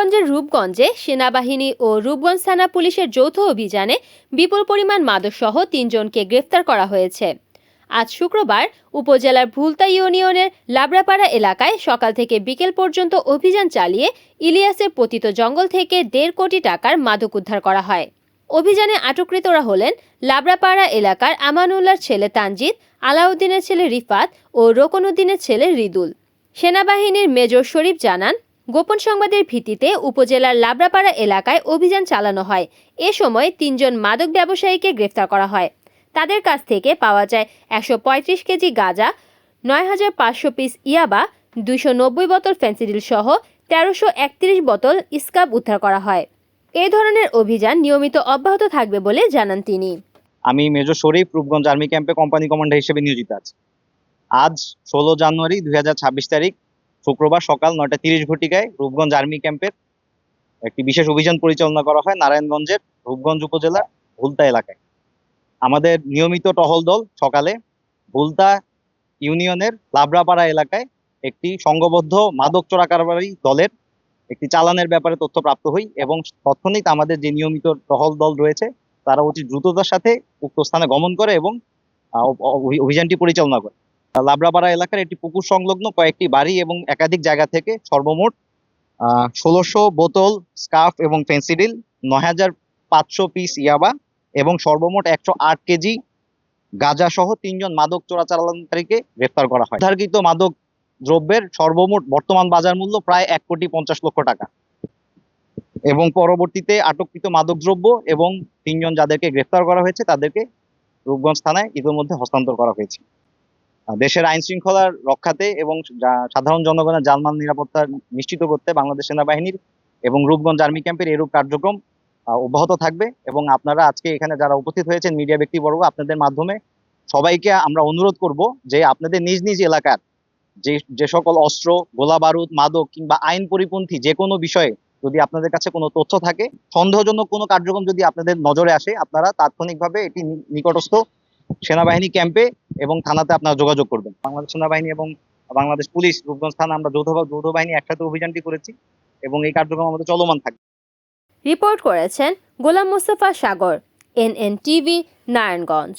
নারায়ণগঞ্জের রূপগঞ্জে সেনাবাহিনী ও রূপগঞ্জ থানা পুলিশের যৌথ অভিযানে বিপুল পরিমাণ মাদকসহ ৩ জনকে গ্রেফতার করা হয়েছে। আজ শুক্রবার উপজেলার ভুলতা ইউনিয়নের লাবড়াপাড়া এলাকায় সকাল থেকে বিকেল পর্যন্ত অভিযান চালিয়ে ইলিয়াসের পতিত জঙ্গল থেকে ১.৫ কোটি টাকার মাদক উদ্ধার করা হয়। অভিযানে আটককৃতরা হলেন লাবড়াপাড়া এলাকার আমানুল্লাহর ছেলে তানজিদ, আলাউদ্দিনের ছেলে রিফাত ও রোকনউদ্দিনের ছেলে রিদুল। সেনাবাহিনীর মেজর শরীফ জানান, গোপন সংবাদের ভিত্তিতে উপজেলার লাবড়াপাড়া এলাকায় অভিযান চালানো হয়। এ সময় ৩ জন মাদক ব্যবসায়ীকে গ্রেফতার করা হয়। তাদের কাছ থেকে পাওয়া যায় ১৩৫ কেজি গাঁজা, ৯,৫০০ পিস ইয়াবা, ২৯০ বোতল ফেন্সিডিল সহ ১৩৩১ বোতল স্কাব উদ্ধার করা হয়। এ ধরনের অভিযান নিয়মিত অব্যাহত থাকবে বলে জানান তিনি। আমি মেজর শরীফ রূপগঞ্জ আর্মি ক্যাম্পে কোম্পানি কমান্ডার হিসেবে নিয়োজিত আছি। আজ ১৬ জানুয়ারি ২০২৬ তারিখ শুক্রবার সকাল ৯টা ৩০ ঘটিকায় রূপগঞ্জ আর্মি ক্যাম্পের একটি বিশেষ অভিযান পরিচালনা করা হয় নারায়ণগঞ্জের রূপগঞ্জ উপজেলার ভুলতা এলাকায়। আমাদের নিয়মিত টহল দল সকালে ভুলতা ইউনিয়নের লাবড়াপাড়া এলাকায় একটি সংঘবদ্ধ মাদক চোরাকারবারি দলের একটি চালানের ব্যাপারে তথ্য প্রাপ্ত হই এবং তৎক্ষণিক আমাদের যে নিয়মিত টহল দল রয়েছে তারা অতি দ্রুততার সাথে উক্ত স্থানে গমন করে এবং অভিযানটি পরিচালনা করে। লাবড়াপাড়া এলাকার একটি পুকুর সংলগ্ন কয়েকটি বাড়ি এবং একাধিক জায়গা থেকে সর্বমোট ১৬০০ বোতল স্কাফ এবং ফেন্সিডিল, ৯,৫০০ পিস ইয়াবা এবং সর্বমোট ১০৮ কেজি গাঁজা সহ ৩ জন মাদক চোরাচালানকারীকে গ্রেফতার করা হয়। উদ্ধারকৃত মাদক দ্রব্যের সর্বমোট বর্তমান বাজার মূল্য প্রায় ১,৫০,০০,০০০ টাকা এবং পরবর্তীতে আটককৃত মাদক দ্রব্য এবং ৩ জন যাদেরকে গ্রেফতার করা হয়েছে তাদেরকে রূপগঞ্জ থানায় ইতিমধ্যে হস্তান্তর করা হয়েছে। দেশের আইন শৃঙ্খলার রক্ষাতে এবং সাধারণ জনগণের জানমাল নিরাপত্তা নিশ্চিত করতে বাংলাদেশ সেনাবাহিনীর এবং রূপগঞ্জ আর্মি ক্যাম্পের এরূপ কার্যক্রম অব্যাহত থাকবে এবং আপনারা আজকে এখানে যারা উপস্থিত হয়েছেন মিডিয়া ব্যক্তিবর্গ, আপনাদের মাধ্যমে সবাইকে আমরা অনুরোধ করব যে আপনাদের নিজ নিজ এলাকার যে সকল অস্ত্র, গোলা বারুদ, মাদক কিংবা আইন পরিপন্থী যে কোনো বিষয়ে যদি আপনাদের কাছে কোনো তথ্য থাকে, সন্দেহজনক কোনো কার্যক্রম যদি আপনাদের নজরে আসে, আপনারা তাৎক্ষণিকভাবে এটি নিকটস্থ সেনাবাহিনী ক্যাম্পে এবং থানাতে আপনারা যোগাযোগ করবেন। বাংলাদেশ সেনাবাহিনী এবং বাংলাদেশ পুলিশ রূপগঞ্জ থানা আমরা যৌথ বাহিনী একসাথে অভিযানটি করেছি এবং এই কার্যক্রম আমাদের চলমান থাকবে। রিপোর্ট করেছেন গোলাম মোস্তফা সাগর, NNTV, নারায়ণগঞ্জ।